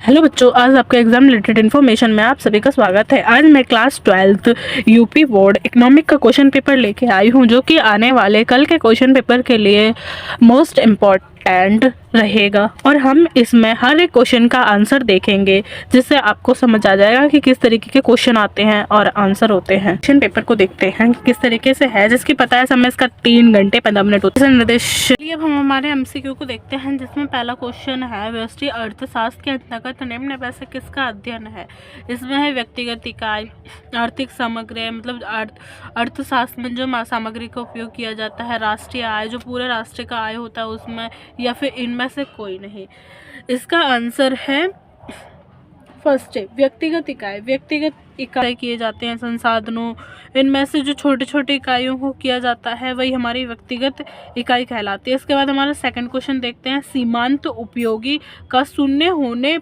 Hello बच्चों, आज आपके एग्जाम रिलेटेड इन्फॉर्मेशन में आप सभी का स्वागत है। आज मैं class 12th UP board economic का क्वेश्चन पेपर लेके आई हूँ, जो कि आने वाले कल के क्वेश्चन पेपर के लिए मोस्ट इम्पॉर्टेंट रहेगा। और हम इसमें हर एक क्वेश्चन का आंसर देखेंगे, जिससे आपको समझ आ जाएगा कि किस तरीके के क्वेश्चन आते हैं और आंसर होते हैं। क्वेश्चन पेपर को देखते हैं कि किस तरीके से है, जिसकी पता है समय इसका 3 घंटे 15 मिनट होते हैं। निर्देश अब हम हमारे एमसीक्यू को देखते हैं, जिसमें पहला क्वेश्चन है व्यष्टि अर्थशास्त्र के अंतर्गत निम्न में से किसका अध्ययन है। इसमें है व्यक्तिगत इकाई, आर्थिक समग्र मतलब अर्थशास्त्र में जो सामग्री का उपयोग किया जाता है, राष्ट्रीय आय जो पूरे राष्ट्र का आय होता है उसमें, या फिर इनमें से कोई नहीं। इसका आंसर है फर्स्ट है व्यक्तिगत इकाई। व्यक्तिगत इकाई किए जाते हैं संसाधनों, इनमें से जो छोटे छोटे इकाइयों को किया जाता है वही हमारी व्यक्तिगत इकाई कहलाती है। इसके बाद हमारा सेकंड क्वेश्चन देखते हैं, सीमांत उपयोगी का शून्य होने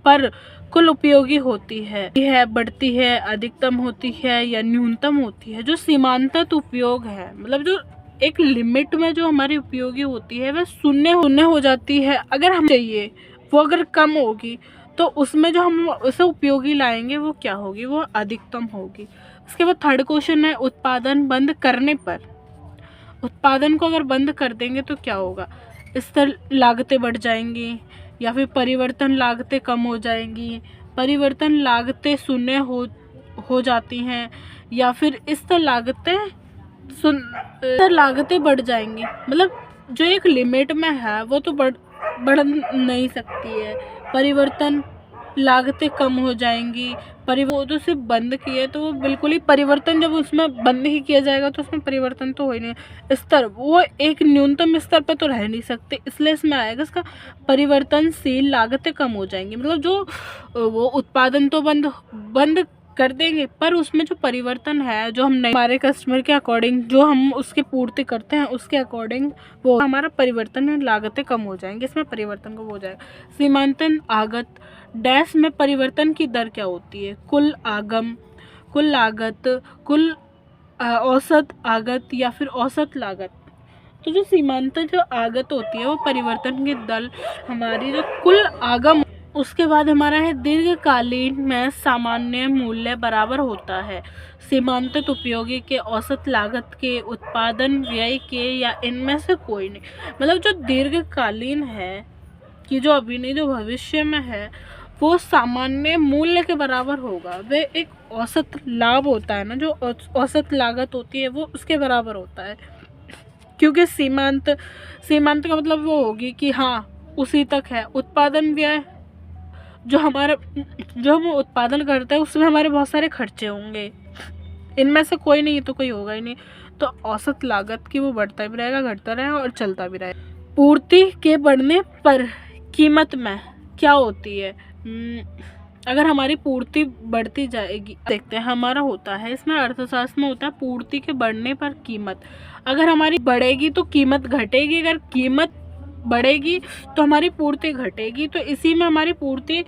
पर कुल उपयोगी होती है बढ़ती है, अधिकतम होती है या न्यूनतम होती है। जो सीमांत उपयोग है मतलब जो एक लिमिट में जो हमारी उपयोगी होती है वह शून्य हो जाती है। अगर हम चाहिए वो अगर कम होगी तो उसमें जो हम उसे उपयोगी लाएंगे वो क्या होगी, वो अधिकतम होगी। उसके बाद थर्ड क्वेश्चन है, उत्पादन बंद करने पर, उत्पादन को अगर बंद कर देंगे तो क्या होगा। इस तरह लागतें बढ़ जाएंगी या फिर परिवर्तन लागतें कम हो जाएंगी, परिवर्तन लागतें शून्य हो जाती हैं, या फिर इस तरह लागतें बढ़ जाएंगी। मतलब जो एक लिमिट में है वो तो बढ़ नहीं सकती है। परिवर्तन लागतें कम हो जाएंगी, वो तो सिर्फ बंद किए तो वो बिल्कुल ही परिवर्तन, जब उसमें बंद ही किया जाएगा तो उसमें परिवर्तन तो हो ही नहीं। स्तर वो एक न्यूनतम स्तर पर तो रह नहीं सकते, इसलिए इसमें आएगा इसका परिवर्तनशील लागतें कम हो जाएंगी। मतलब जो वो उत्पादन तो बंद कर देंगे, पर उसमें जो परिवर्तन है जो हम हमारे कस्टमर के अकॉर्डिंग जो हम उसकी पूर्ति करते हैं उसके अकॉर्डिंग वो हमारा परिवर्तन है, लागतें कम हो जाएंगी। इसमें परिवर्तन को हो जाएगा। सीमांतन आगत डैश में परिवर्तन की दर क्या होती है, कुल आगम, कुल लागत, कुल औसत आगत या फिर औसत लागत। तो जो सीमांतन जो आगत होती है वो परिवर्तन की दर हमारी जो कुल आगम। उसके बाद हमारा है दीर्घकालीन में सामान्य मूल्य बराबर होता है सीमांतित उपयोगी के औसत लागत के, उत्पादन व्यय के, या इनमें से कोई नहीं। मतलब जो दीर्घकालीन है कि जो अभी नहीं जो भविष्य में है वो सामान्य मूल्य के बराबर होगा। वे एक औसत लाभ होता है ना, जो औसत लागत होती है वो उसके बराबर होता है। क्योंकि सीमांत का मतलब वो होगी कि हाँ उसी तक है। उत्पादन व्यय जो हम उत्पादन करते हैं उसमें हमारे बहुत सारे खर्चे होंगे, इनमें से कोई नहीं तो कोई होगा ही नहीं। तो औसत लागत की वो बढ़ता भी रहेगा, घटता रहेगा और चलता भी रहेगा। पूर्ति के बढ़ने पर कीमत में क्या होती है। अगर हमारी पूर्ति बढ़ती जाएगी, देखते हैं हमारा होता है इसमें अर्थशास्त्र में होता है पूर्ति के बढ़ने पर कीमत। अगर हमारी बढ़ेगी तो कीमत घटेगी, अगर कीमत बढ़ेगी तो हमारी पूर्ति घटेगी। तो इसी में हमारी पूर्ति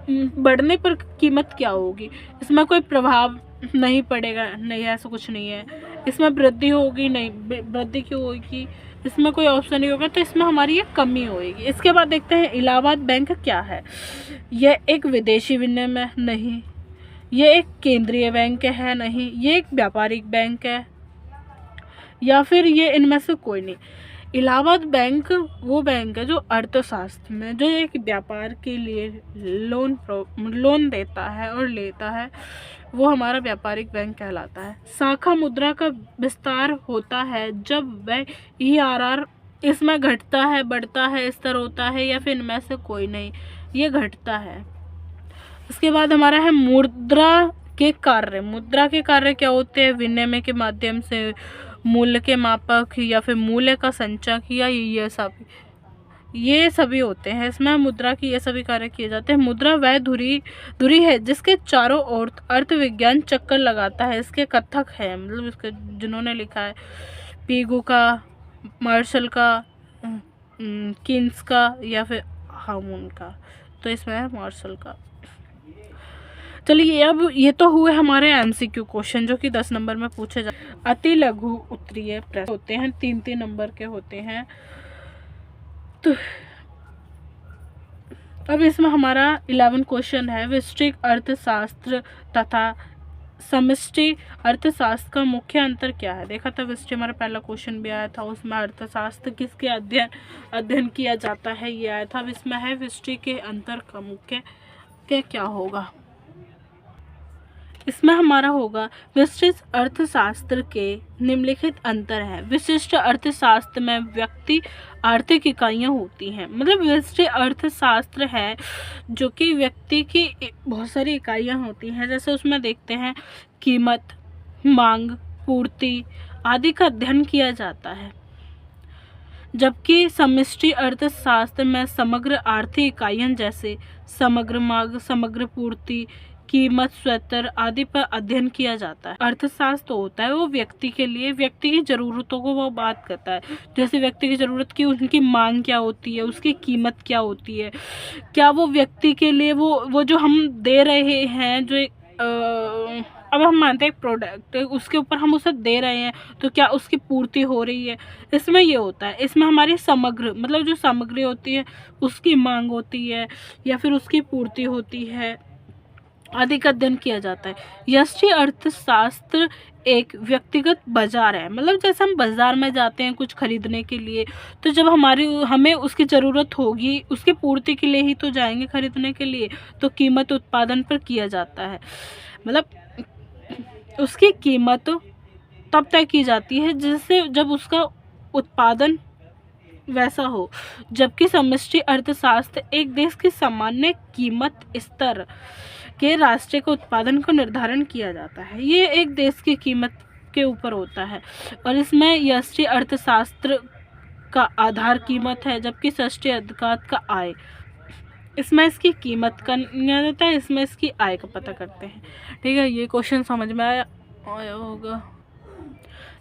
बढ़ने पर कीमत क्या होगी, इसमें कोई प्रभाव नहीं पड़ेगा, नहीं ऐसा कुछ नहीं है। इसमें वृद्धि होगी, नहीं वृद्धि क्यों होगी, इसमें कोई ऑप्शन नहीं होगा, तो इसमें हमारी ये कमी होगी। इसके बाद देखते हैं इलाहाबाद बैंक क्या है। यह एक विदेशी विनिमय नहीं, ये एक केंद्रीय बैंक है नहीं, ये एक व्यापारिक बैंक है, या फिर ये इनमें से कोई नहीं। इलाहाबाद बैंक वो बैंक है जो अर्थशास्त्र में जो एक व्यापार के लिए लोन देता है और लेता है, वो हमारा व्यापारिक बैंक कहलाता है। शाखा मुद्रा का विस्तार होता है जब वह ERR इसमें घटता है, बढ़ता है, स्तर होता है, या फिर इनमें से कोई नहीं, ये घटता है। इसके बाद हमारा है मुद्रा के कार्य। मुद्रा के कार्य क्या होते हैं, विनिमय के माध्यम से मूल्य के मापक या फिर मूल्य का संचय या ये सभी होते हैं। इसमें मुद्रा की ये सभी कार्य किए जाते हैं। मुद्रा वह धुरी है जिसके चारों ओर अर्थ विज्ञान चक्कर लगाता है। इसके कथक है, मतलब इसके जिन्होंने लिखा है पीगू का, मार्शल का, किन्स का, या फिर हामून का। तो इसमें है मार्शल का। चलिए अब ये तो हुए हमारे MCQ क्वेश्चन जो कि 10 नंबर में पूछे जाते। अति लघु उत्तरीय प्रश्न होते हैं, 3-3 नंबर के होते हैं। अब इसमें हमारा 11 क्वेश्चन है, विस्तृत अर्थशास्त्र तथा समष्टि अर्थशास्त्र का मुख्य अंतर क्या है। देखा था विस्तृत, हमारा पहला क्वेश्चन भी आया था, उसमें अर्थशास्त्र किसके अध्ययन किया जाता है ये आया था। अब इसमें है विस्तृत के अंतर का मुख्य क्या होगा। इसमें हमारा होगा विशिष्ट अर्थशास्त्र के निम्नलिखित अंतर है। विशिष्ट अर्थशास्त्र में व्यक्ति आर्थिक इकाइयाँ होती हैं, मतलब विशिष्ट अर्थशास्त्र है जो कि व्यक्ति की बहुत सारी इकाइयाँ होती हैं। जैसे उसमें देखते हैं कीमत, मांग, पूर्ति आदि का अध्ययन किया जाता है, जबकि समष्टि अर्थशास्त्र में समग्र आर्थिक इकाइयाँ जैसे समग्र मांग, समग्र पूर्ति, कीमत, स्तर आदि पर अध्ययन किया जाता है। अर्थशास्त्र होता है वो व्यक्ति के लिए, व्यक्ति की ज़रूरतों को वो बात करता है। जैसे व्यक्ति की ज़रूरत की उनकी मांग क्या होती है, उसकी कीमत क्या होती है, क्या वो व्यक्ति के लिए वो जो हम दे रहे हैं, जो अब हम मानते हैं एक प्रोडक्ट, उसके ऊपर हम उसे दे रहे हैं तो क्या उसकी पूर्ति हो रही है, इसमें ये होता है। इसमें हमारी समग्र मतलब जो सामग्री होती है उसकी मांग होती है या फिर उसकी पूर्ति होती है आदि का अध्ययन किया जाता है। व्यष्टि अर्थशास्त्र एक व्यक्तिगत बाजार है, मतलब जैसे हम बाजार में जाते हैं कुछ खरीदने के लिए, तो जब हमें उसकी ज़रूरत होगी उसकी पूर्ति के लिए ही तो जाएंगे खरीदने के लिए, तो कीमत उत्पादन पर किया जाता है, मतलब उसकी कीमत तब तय की जाती है जिससे जब उसका उत्पादन वैसा हो। जबकि समष्टि अर्थशास्त्र एक देश की सामान्य कीमत स्तर के राष्ट्रीय के उत्पादन को निर्धारण किया जाता है, ये एक देश की कीमत के ऊपर होता है। और इसमें व्यष्टि अर्थशास्त्र का आधार कीमत है, जबकि समष्टि अर्थशास्त्र का आय, इसमें इसकी कीमत का नहीं जाता है, इसमें इसकी आय का पता करते हैं। ठीक है, ये क्वेश्चन समझ में आया होगा।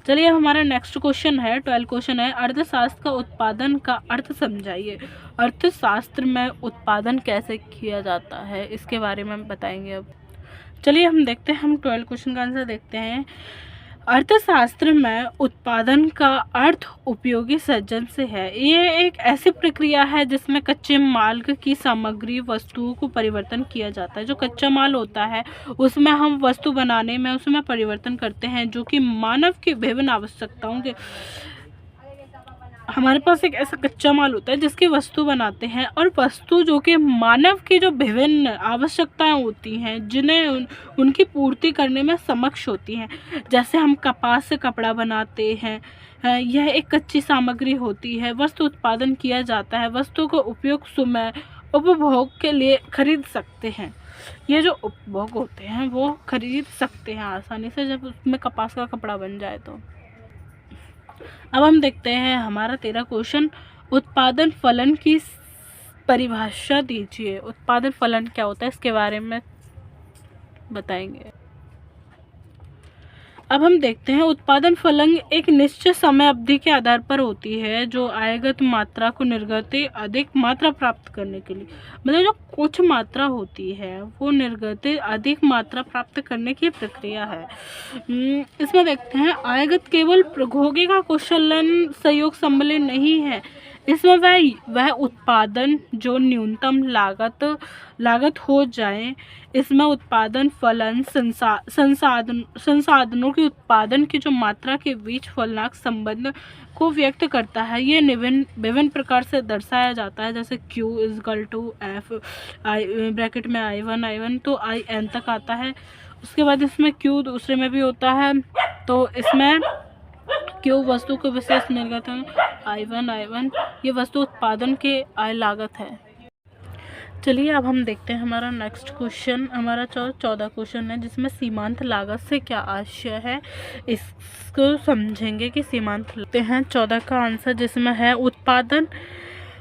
चलिए हमारा नेक्स्ट क्वेश्चन है, 12 क्वेश्चन है, अर्थशास्त्र का उत्पादन का अर्थ समझाइए। अर्थशास्त्र में उत्पादन कैसे किया जाता है इसके बारे में हम बताएंगे। अब चलिए हम देखते हैं, हम 12 क्वेश्चन का आंसर देखते हैं। अर्थशास्त्र में उत्पादन का अर्थ उपयोगी सृजन से है। ये एक ऐसी प्रक्रिया है जिसमें कच्चे माल की सामग्री वस्तुओं को परिवर्तन किया जाता है। जो कच्चा माल होता है उसमें हम वस्तु बनाने में उसमें परिवर्तन करते हैं, जो कि मानव की विभिन्न आवश्यकताओं के, हमारे पास एक ऐसा कच्चा माल होता है जिसकी वस्तु बनाते हैं, और वस्तु जो कि मानव की जो विभिन्न आवश्यकताएं होती हैं जिन्हें उनकी पूर्ति करने में समक्ष होती हैं। जैसे हम कपास से कपड़ा बनाते हैं, यह एक कच्ची सामग्री होती है। वस्तु उत्पादन किया जाता है, वस्तु को उपयोग समय उपभोग के लिए खरीद सकते हैं। ये जो उपभोग होते हैं वो खरीद सकते हैं आसानी से जब उसमें कपास का कपड़ा बन जाए तो। अब हम देखते हैं हमारा 13 क्वेश्चन, उत्पादन फलन की परिभाषा दीजिए। उत्पादन फलन क्या होता है इसके बारे में बताएंगे। अब हम देखते हैं उत्पादन फलन एक निश्चित समय अवधि के आधार पर होती है, जो आयगत मात्रा को निर्गत अधिक मात्रा प्राप्त करने के लिए, मतलब जो कुछ मात्रा होती है वो निर्गत अधिक मात्रा प्राप्त करने की प्रक्रिया है। इसमें देखते हैं आयगत केवल प्रौद्योगिकी का कौशलन सहयोग सम्मिलित नहीं है, इसमें वह उत्पादन जो न्यूनतम लागत हो जाए। इसमें उत्पादन फलन संसाधनों के उत्पादन की जो मात्रा के बीच फलनाक संबंध को व्यक्त करता है। ये विभिन्न प्रकार से दर्शाया जाता है, जैसे Q = F ब्रैकेट में I1 तो IN तक आता है। उसके बाद इसमें Q दूसरे में भी होता है, तो इसमें Q वस्तु को विशेष निर्गत है, I1 ये वस्तु उत्पादन के आय लागत है। चलिए अब हम देखते हैं हमारा नेक्स्ट क्वेश्चन, हमारा 14 क्वेश्चन है, जिसमें सीमांत लागत से क्या आशय है इसको समझेंगे कि सीमांत लेते हैं। 14 का आंसर जिसमें है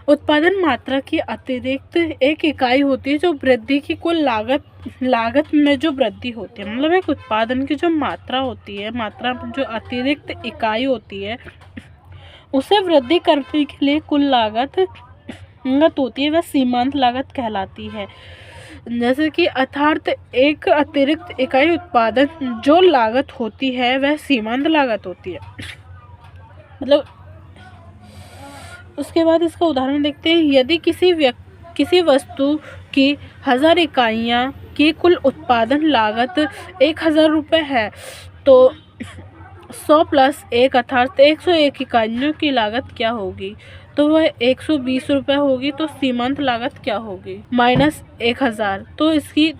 उत्पादन मात्रा की अतिरिक्त एक इकाई होती है जो वृद्धि की कुल लागत में जो वृद्धि होती है, मतलब एक उत्पादन की जो मात्रा होती है, मात्रा जो अतिरिक्त इकाई होती है उसे वृद्धि करने के लिए कुल लागत होती है, वह सीमांत लागत कहलाती है। जैसे कि अर्थात एक अतिरिक्त इकाई उत्पादन जो लागत होती है वह सीमांत लागत होती है। मतलब उसके बाद इसका उदाहरण देखते हैं। यदि किसी किसी वस्तु की 1000 इकाइयाँ की कुल उत्पादन लागत 1000 रुपये है तो 100 प्लस 1 अर्थात 101 इकाइयों की लागत क्या होगी? तो वह 120 रुपये होगी। तो सीमांत लागत क्या होगी? माइनस 1000, तो इसकी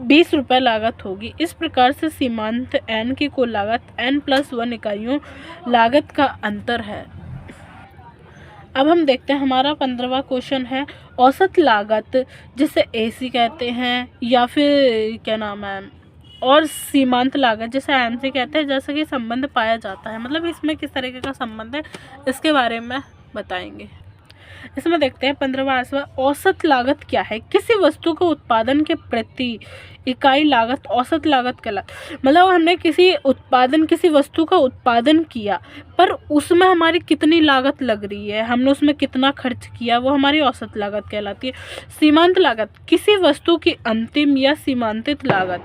20 रुपये लागत होगी। इस प्रकार से सीमांत n की कुल लागत n+1 इकाइयों लागत का अंतर है। अब हम देखते हैं हमारा 15वां क्वेश्चन है औसत लागत, जिसे AC कहते हैं या फिर क्या नाम है, और सीमांत लागत जिसे MC कहते हैं, जैसा कि संबंध पाया जाता है। मतलब इसमें किस तरीके का संबंध है इसके बारे में बताएंगे। इसमें देखते हैं 15वां औसत लागत क्या है? किसी वस्तु के उत्पादन के प्रति इकाई लागत औसत लागत कहलाती। मतलब हमने किसी वस्तु का उत्पादन किया, पर उसमें हमारी कितनी लागत लग रही है, हमने उसमें कितना खर्च किया, वो हमारी औसत लागत कहलाती है। सीमांत लागत किसी वस्तु की अंतिम या सीमांतित लागत,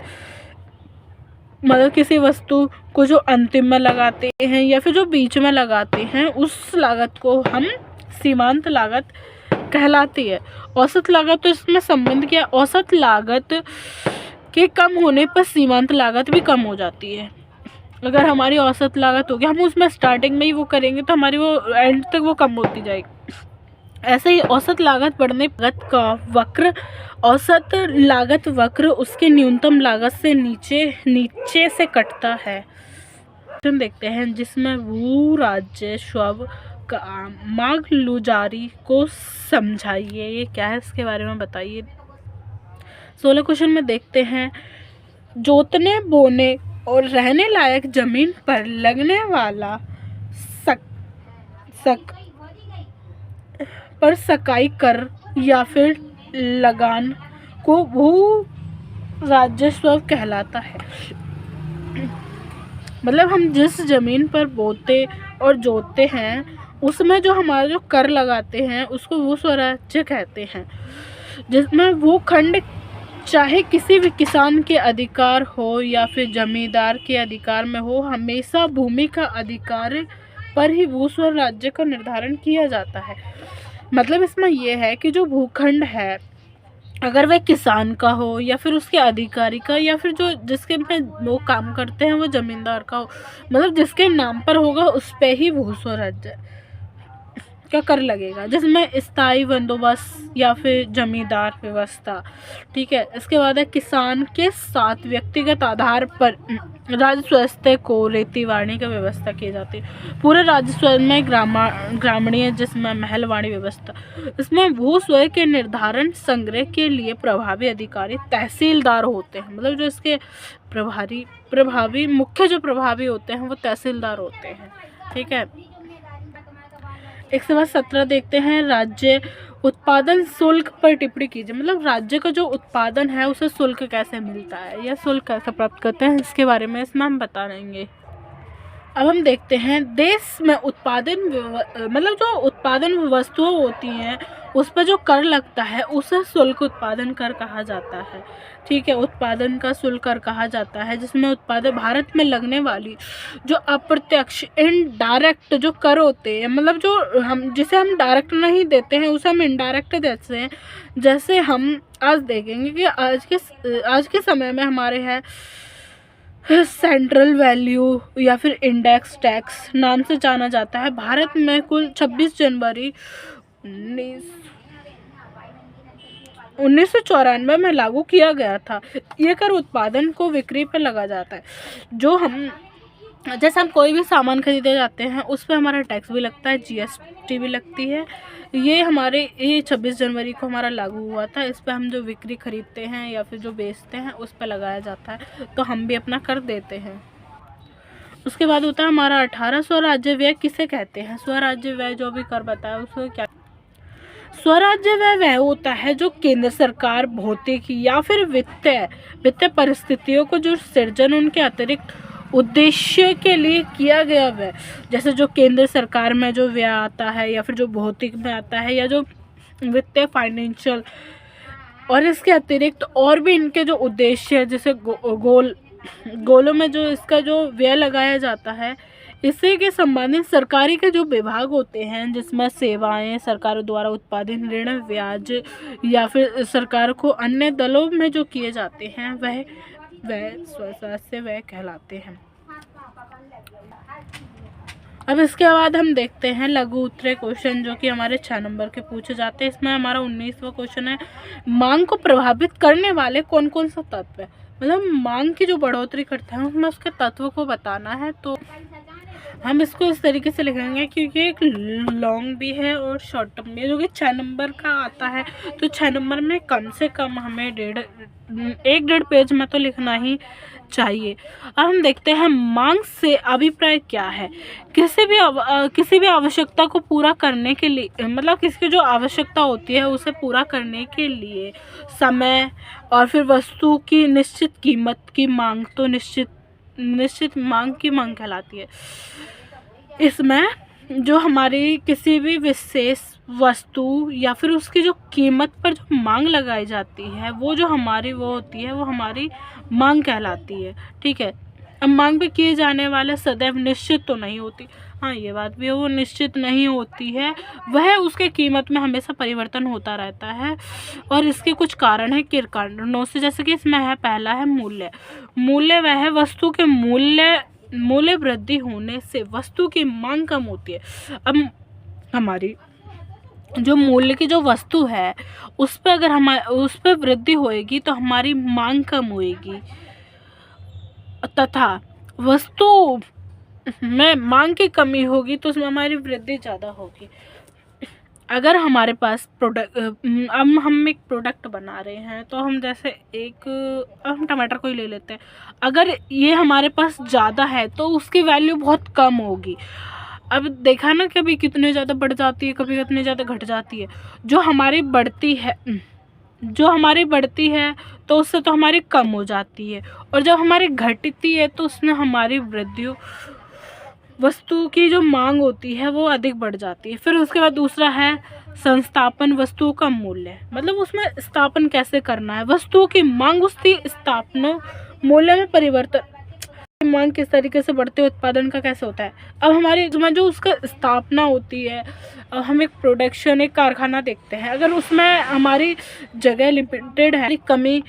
मतलब किसी वस्तु को जो अंतिम में लगाते हैं या फिर जो बीच में लगाते हैं, उस लागत को हम सीमांत लागत कहलाती है। औसत लागत, तो इसमें संबंध क्या है? औसत लागत के कम होने पर सीमांत लागत भी कम हो जाती है। अगर हमारी औसत लागत होगी, हम उसमें स्टार्टिंग में ही वो करेंगे तो हमारी वो एंड तक वो कम होती जाएगी। ऐसे ही औसत लागत बढ़ने लागत का वक्र, औसत लागत वक्र उसके न्यूनतम लागत से नीचे से कटता है। हम देखते हैं जिसमें भू राजस्व का मागलुजारी को समझाइए। ये क्या है, इसके बारे में बताइए। 16 क्वेश्चन में देखते हैं जोतने, बोने और रहने लायक जमीन पर लगने वाला सकाई कर या फिर लगान को भू राजस्व कहलाता है। मतलब हम जिस जमीन पर बोते और जोतते हैं, उसमें जो हमारा जो कर लगाते हैं उसको भू स्वराज्य कहते हैं, जिसमें वो खंड चाहे किसी भी किसान के अधिकार हो या फिर जमींदार के अधिकार में हो, हमेशा भूमि का अधिकार पर ही भू स्वराज्य का निर्धारण किया जाता है। मतलब इसमें यह है कि जो भूखंड है, अगर वह किसान का हो या फिर उसके अधिकारी का या फिर जो जिसके में वो काम करते हैं वो जमींदार का हो, मतलब जिसके नाम पर होगा उस पे ही भू स्वराज्य का कर लगेगा, जिसमें स्थायी बंदोबस्त या फिर जमींदार व्यवस्था। ठीक है, इसके बाद है किसान के साथ व्यक्तिगत आधार पर राजस्व को रीतिवाणी का व्यवस्था की जाती है। पूरे राजस्व में ग्रामीण जिसमें महलवाणी व्यवस्था। इसमें भू स्व के निर्धारण संग्रह के लिए प्रभावी अधिकारी तहसीलदार होते हैं। मतलब जो इसके प्रभावी मुख्य जो प्रभावी होते हैं वो तहसीलदार होते हैं। ठीक है, 117 देखते हैं राज्य उत्पादन शुल्क पर टिप्पणी कीजिए। मतलब राज्य का जो उत्पादन है उसे शुल्क कैसे मिलता है या शुल्क कैसे प्राप्त करते हैं, इसके बारे में इसमें हम बता देंगे। अब हम देखते हैं देश में उत्पादन मतलब जो उत्पादन वस्तुएं होती हैं उस पर जो कर लगता है उसे शुल्क उत्पादन कर कहा जाता है। ठीक है, उत्पादन का शुल्क कर कहा जाता है, जिसमें उत्पादन भारत में लगने वाली जो अप्रत्यक्ष इनडायरेक्ट जो कर होते हैं, मतलब जो हम जिसे हम डायरेक्ट नहीं देते हैं उसे हम इनडायरेक्ट देते हैं। जैसे हम आज देखेंगे कि आज के समय में हमारे है सेंट्रल वैल्यू या फिर इंडेक्स टैक्स नाम से जाना जाता है। भारत में कुल 26 जनवरी 1994 में लागू किया गया था। ये कर उत्पादन को बिक्री पर लगा जाता है। जो हम जैसे हम कोई भी सामान खरीदे जाते हैं उस पर हमारा टैक्स भी लगता है, GST भी लगती है। ये 26 जनवरी को हमारा लागू हुआ था। इस पर हम जो बिक्री खरीदते हैं या फिर जो बेचते हैं उस पर लगाया जाता है, तो हम भी अपना कर देते हैं। उसके बाद होता है हमारा 18 स्वराज्य व्यय किसे कहते हैं। स्वराज्य व्यय जो भी कर बताया उसको क्या। स्वराज्य व्यय वह होता है जो केंद्र सरकार भौतिक या फिर वित्तीय परिस्थितियों को जो सृजन उनके अतिरिक्त उद्देश्य के लिए किया गया व्यय। जैसे जो केंद्र सरकार में जो व्यय आता है या फिर जो भौतिक में आता है या जो वित्तीय फाइनेंशियल, और इसके अतिरिक्त और भी इनके जो उद्देश्य है, जैसे गोलों में जो इसका जो व्यय लगाया जाता है, इससे के संबंधित सरकारी के जो विभाग होते हैं जिसमें सेवाएं सरकार द्वारा उत्पादित ऋण ब्याज या फिर सरकार को अन्य दलों में जो किए जाते हैं वह स्वशास्य व्यय कहलाते हैं। अब इसके बाद हम देखते हैं लघु उत्तरीय क्वेश्चन जो कि हमारे 6 नंबर के पूछे जाते हैं। इसमें हमारा 19वां क्वेश्चन है, मांग को प्रभावित करने वाले कौन कौन सा तत्व है। मतलब मांग की जो बढ़ोतरी करते हैं उसमें उसके तत्व को बताना है। तो हम इसको इस तरीके से लिखेंगे क्योंकि एक लॉन्ग भी है और शॉर्ट टर्म भी है जो कि 6 नंबर का आता है। तो 6 नंबर में कम से कम हमें 1.5 पेज में तो लिखना ही चाहिए। अब हम देखते हैं मांग से अभिप्राय क्या है। किसी भी आवश्यकता को पूरा करने के लिए, मतलब किसी की जो आवश्यकता होती है उसे पूरा करने के लिए समय और फिर वस्तु की निश्चित कीमत की मांग, तो निश्चित मांग की मांग कहलाती है। इसमें जो हमारी किसी भी विशेष वस्तु या फिर उसकी जो कीमत पर जो मांग लगाई जाती है वो जो हमारी वो होती है वो हमारी मांग कहलाती है। ठीक है। अब मांग पे किए जाने वाले सदैव निश्चित तो नहीं होती, हाँ ये बात भी है, वो निश्चित नहीं होती है, वह उसके कीमत में हमेशा परिवर्तन होता रहता है। और इसके कुछ कारण है किन कारणों से, जैसे कि इसमें है पहला है मूल्य। मूल्य वह है वस्तु के मूल्य वृद्धि होने से वस्तु की मांग कम होती है। अब हमारी जो मूल्य की जो वस्तु है उस पर अगर उस पर वृद्धि होएगी तो हमारी मांग कम होएगी, तथा वस्तु में मांग की कमी होगी तो उसमें हमारी वृद्धि ज़्यादा होगी। अगर हमारे पास अब हम एक प्रोडक्ट बना रहे हैं तो हम जैसे हम टमाटर को ही ले लेते हैं। अगर ये हमारे पास ज़्यादा है तो उसकी वैल्यू बहुत कम होगी। अब देखा ना कभी कितने ज़्यादा बढ़ जाती है, कभी कितने ज़्यादा घट जाती है। जो हमारी बढ़ती है तो उससे तो हमारी कम हो जाती है, और जब हमारी घटती है तो उसमें हमारी वृद्धि वस्तु की जो मांग होती है वो अधिक बढ़ जाती है। फिर उसके बाद दूसरा है संस्थापन वस्तुओं का मूल्य, मतलब उसमें स्थापन कैसे करना है, वस्तुओं की मांग उसकी स्थापना मूल्य में परिवर्तन, मांग किस तरीके से बढ़ते उत्पादन का कैसे होता है। अब हमारी जो उसका स्थापना होती है, हम एक प्रोडक्शन एक कारखाना देखते हैं, अगर उसमें हमारी जगह लिमिटेड है, कमी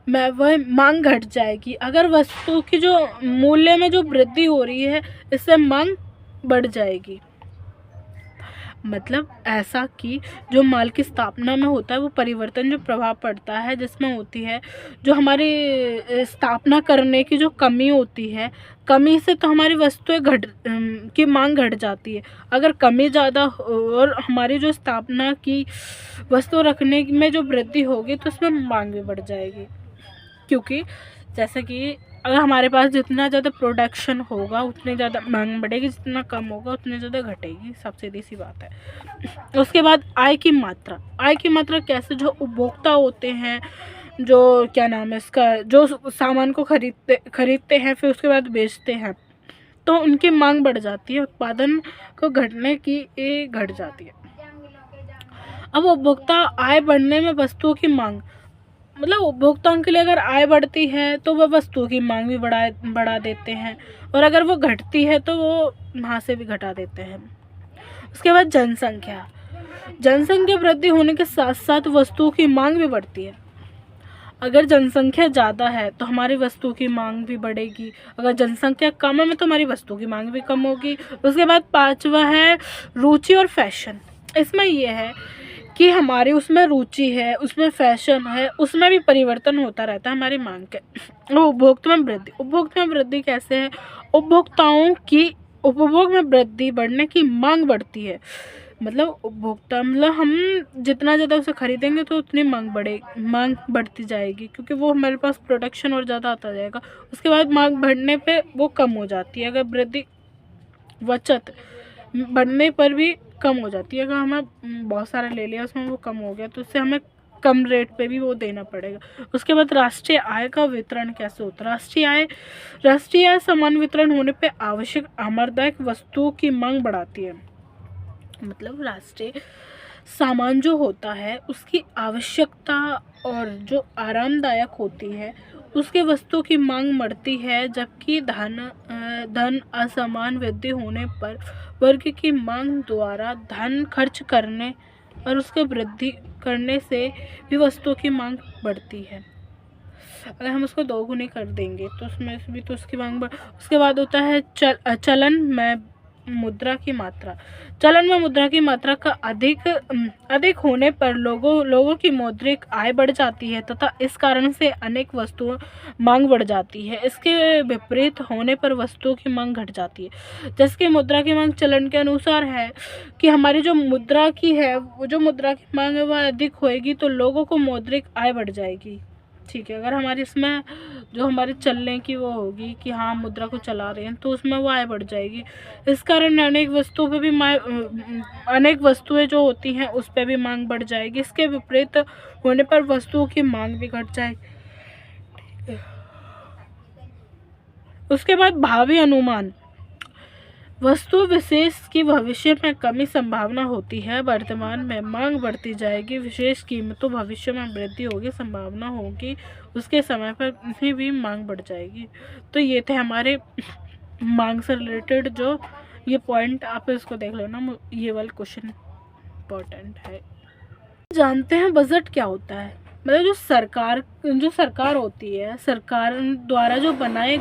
में वह मांग घट जाएगी। अगर वस्तु की जो मूल्य में जो वृद्धि हो रही है इससे मांग बढ़ जाएगी। मतलब ऐसा कि जो माल की स्थापना में होता है वो परिवर्तन जो प्रभाव पड़ता है जिसमें होती है जो हमारी स्थापना करने की जो कमी होती है, कमी से तो हमारी वस्तुएं की मांग घट जाती है। अगर कमी ज़्यादा और हमारी जो स्थापना की वस्तु रखने में जो वृद्धि होगी तो उसमें मांग भी बढ़ जाएगी। क्योंकि जैसे कि अगर हमारे पास जितना ज़्यादा प्रोडक्शन होगा उतनी ज़्यादा मांग बढ़ेगी, जितना कम होगा उतनी ज़्यादा घटेगी, सब सीधी सी बात है। उसके बाद आय की मात्रा कैसे, जो उपभोक्ता होते हैं जो क्या नाम है इसका, जो सामान को खरीदते हैं फिर उसके बाद बेचते हैं तो उनकी मांग बढ़ जाती है, उत्पादन को घटने की घट जाती है। अब उपभोक्ता आय बढ़ने में वस्तुओं की मांग, मतलब उपभोक्ताओं के लिए अगर आय बढ़ती है तो वह वस्तुओं की मांग भी बढ़ा देते हैं, और अगर वो घटती है तो वो वहाँ से भी घटा देते हैं। उसके बाद जनसंख्या वृद्धि होने के साथ साथ वस्तुओं की मांग भी बढ़ती है। अगर जनसंख्या ज़्यादा है तो हमारी वस्तुओं की मांग भी बढ़ेगी, अगर जनसंख्या कम है तो हमारी वस्तुओं की मांग भी कम होगी। उसके बाद 5वां है रुचि और फैशन। इसमें यह है कि हमारी उसमें रुचि है, उसमें फैशन है, उसमें भी परिवर्तन होता रहता है हमारी मांग के। उपभोक्ता में वृद्धि कैसे है, उपभोक्ताओं की उपभोग में वृद्धि बढ़ने की मांग बढ़ती है। मतलब हम जितना ज़्यादा उसे खरीदेंगे तो उतनी मांग बढ़ती जाएगी, क्योंकि वो हमारे पास प्रोडक्शन और ज़्यादा आता जाएगा। उसके बाद मांग बढ़ने पे वो कम हो जाती है, अगर बचत बढ़ने पर भी कम हो जाती है। अगर हमें बहुत सारा ले लिया उसमें वो कम हो गया तो उससे हमें कम रेट पे भी वो देना पड़ेगा। उसके बाद राष्ट्रीय आय का वितरण कैसे होता है। राष्ट्रीय आय समान वितरण होने पे आवश्यक आमदायक वस्तुओं की मांग बढ़ाती है। मतलब राष्ट्रीय सामान जो होता है उसकी आवश्यकता और जो आरामदायक होती है उसके वस्तु की मांग बढ़ती है, जबकि धन असमान वृद्धि होने पर वर्ग की मांग द्वारा धन खर्च करने और उसके वृद्धि करने से भी वस्तुओं की मांग बढ़ती है। अगर हम उसको दोगुनी कर देंगे तो उसमें से भी तो उसकी मांग बढ़। उसके बाद होता है चलन में मुद्रा की मात्रा। चलन में मुद्रा की मात्रा का अधिक होने पर लोगों की मौद्रिक आय बढ़ जाती है तथा इस कारण से अनेक वस्तुओं मांग बढ़ जाती है। इसके विपरीत होने पर वस्तुओं की मांग घट जाती है। जैसे कि मुद्रा की मांग चलन के अनुसार है कि हमारी जो मुद्रा की है, वो जो मुद्रा की मांग है वह अधिक होएगी तो लोगों को मौद्रिक आय बढ़ जाएगी। ठीक है, अगर हमारी इसमें जो हमारे चलने की वो होगी कि हाँ मुद्रा को चला रहे हैं तो उसमें वो आय बढ़ जाएगी। इस कारण अनेक वस्तुओं पे भी अनेक वस्तुएं जो होती हैं उस पर भी मांग बढ़ जाएगी। इसके विपरीत होने पर वस्तुओं की मांग भी घट जाएगी। उसके बाद भावी अनुमान। वस्तु विशेष की भविष्य में कमी संभावना होती है, वर्तमान में मांग बढ़ती जाएगी, विशेष कीमतों भविष्य में वृद्धि होगी, संभावना होगी उसके समय पर भी मांग बढ़ जाएगी। तो ये थे हमारे मांग से रिलेटेड जो ये पॉइंट, आप इसको देख लेना, ये वाला क्वेश्चन इम्पोर्टेंट है। जानते हैं बजट क्या होता है। मतलब जो सरकार होती है, सरकार द्वारा जो बनाए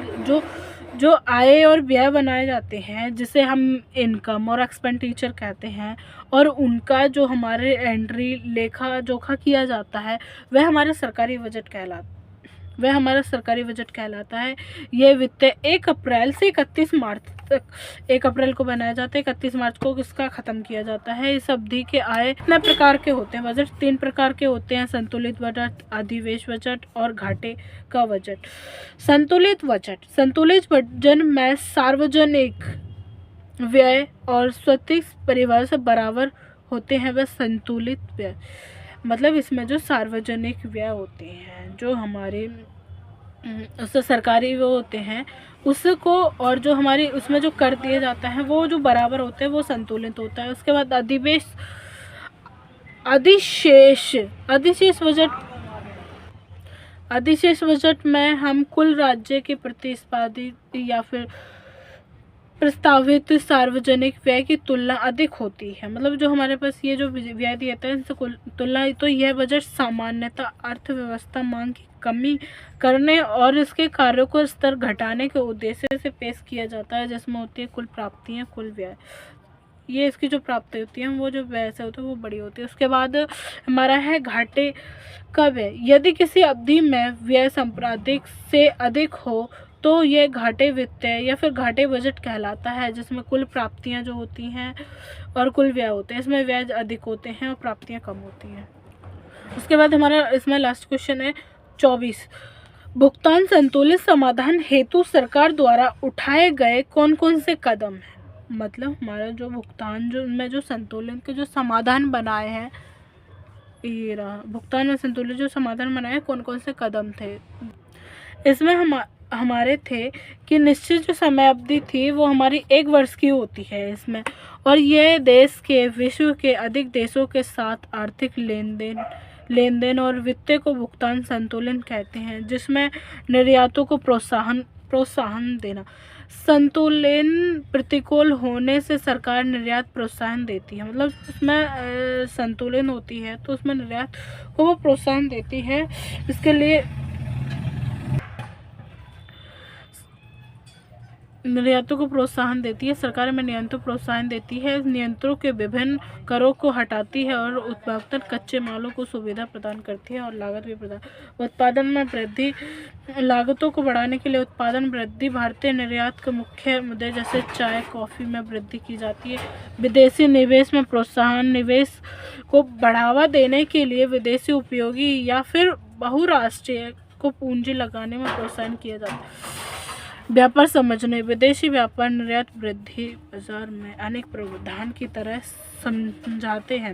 जो आय और व्यय बनाए जाते हैं, जिसे हम इनकम और एक्सपेंडिचर कहते हैं, और उनका जो हमारे एंट्री लेखा जोखा किया जाता है वह हमारा सरकारी बजट कहलाता है। ये वित्त 1 अप्रैल से 31 मार्च तक, 1 अप्रैल को बनाया जाता है, 31 मार्च को इसका ख़त्म किया जाता है। इस अवधि के आय कितने प्रकार के होते हैं। बजट 3 प्रकार के होते हैं, संतुलित बजट, अधिशेष बजट और घाटे का बजट। संतुलित बजट में सार्वजनिक व्यय और स्वैच्छिक परिवार से बराबर होते हैं, वह संतुलित व्यय। मतलब इसमें जो सार्वजनिक व्यय होते हैं, जो हमारे उससे सरकारी वो होते हैं उसको, और जो हमारी उसमें जो कर दिया जाता है वो जो बराबर होते हैं, वो संतुलित होता है। उसके बाद अधिशेष बजट में हम कुल राज्य के प्रतिस्पर्धी या फिर प्रस्तावित सार्वजनिक व्यय की तुलना अधिक होती है। मतलब जो हमारे पास ये जो व्यय दिया जाता है इनसे तुलना, तो यह बजट सामान्यतः अर्थव्यवस्था मांग की कमी करने और इसके कार्यों को स्तर घटाने के उद्देश्य से पेश किया जाता है, जिसमें होती है कुल प्राप्तियां, कुल व्यय। ये इसकी जो प्राप्ति होती है वो जो व्यय से होती है वो बड़ी होती है। उसके बाद हमारा है घाटे का व्यय। यदि किसी अवधि में व्यय संपादित से अधिक हो तो ये घाटे वित्त या फिर घाटे बजट कहलाता है, जिसमें कुल प्राप्तियां जो होती हैं और कुल व्यय होते हैं, इसमें व्यय अधिक होते हैं और प्राप्तियां कम होती हैं। उसके बाद हमारा इसमें लास्ट क्वेश्चन है 24। भुगतान संतुलित समाधान हेतु सरकार द्वारा उठाए गए कौन कौन से कदम हैं। मतलब हमारा जो भुगतान जो में जो संतुलन के जो समाधान बनाए हैं, ये रहा भुगतान में संतुलित जो समाधान बनाए कौन कौन से कदम थे। इसमें हमारे थे कि निश्चित जो समय अवधि थी वो हमारी 1 वर्ष की होती है इसमें, और यह देश के विश्व के अधिक देशों के साथ आर्थिक लेन देन और वित्त को भुगतान संतुलन कहते हैं, जिसमें निर्यातों को प्रोत्साहन देना। संतुलन प्रतिकूल होने से सरकार निर्यात प्रोत्साहन देती है। मतलब उसमें संतुलन होती है तो उसमें निर्यात को वो प्रोत्साहन देती है। इसके लिए निर्यातों को प्रोत्साहन देती है सरकार, में नियंत्रण प्रोत्साहन देती है, नियंत्रणों के विभिन्न करों को हटाती है और उत्पादन कच्चे मालों को सुविधा प्रदान करती है और लागत भी प्रदान। उत्पादन में वृद्धि, लागतों को बढ़ाने के लिए उत्पादन वृद्धि, भारतीय निर्यात के मुख्य मुद्दे जैसे चाय कॉफ़ी में वृद्धि की जाती है। विदेशी निवेश में प्रोत्साहन, निवेश को बढ़ावा देने के लिए विदेशी उपयोगी या फिर बहुराष्ट्रीय को पूंजी लगाने में प्रोत्साहन किया जाता है। व्यापार समझने, विदेशी व्यापार निर्यात वृद्धि बाजार में अनेक प्रावधान की तरह समझाते हैं।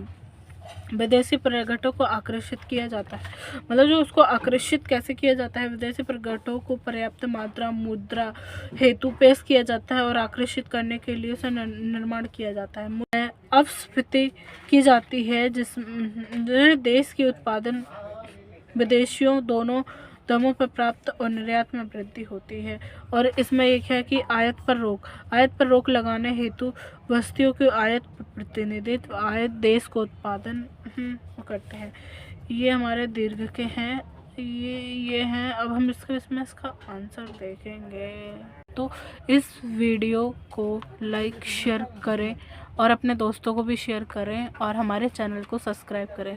विदेशी पर्यटकों को आकर्षित किया जाता है। मतलब जो उसको आकर्षित कैसे किया जाता है, विदेशी पर्यटकों को पर्याप्त मात्रा मुद्रा हेतु पेश किया जाता है और आकर्षित करने के लिए उसे निर्माण किया जाता है। अपस्फीति की जाती है जिसमें देश की उत्पादन विदेशियों दोनों दमों पर प्राप्त और निर्यात में वृद्धि होती है। और इसमें एक है कि आयात पर रोक लगाने हेतु वस्तुओं के आयात पर प्रतिनिधित्व, आयात देश को उत्पादन करते हैं। ये हमारे दीर्घ के हैं, ये हैं। अब हम इसमें इसका आंसर देखेंगे। तो इस वीडियो को लाइक शेयर करें और अपने दोस्तों को भी शेयर करें और हमारे चैनल को सब्सक्राइब करें।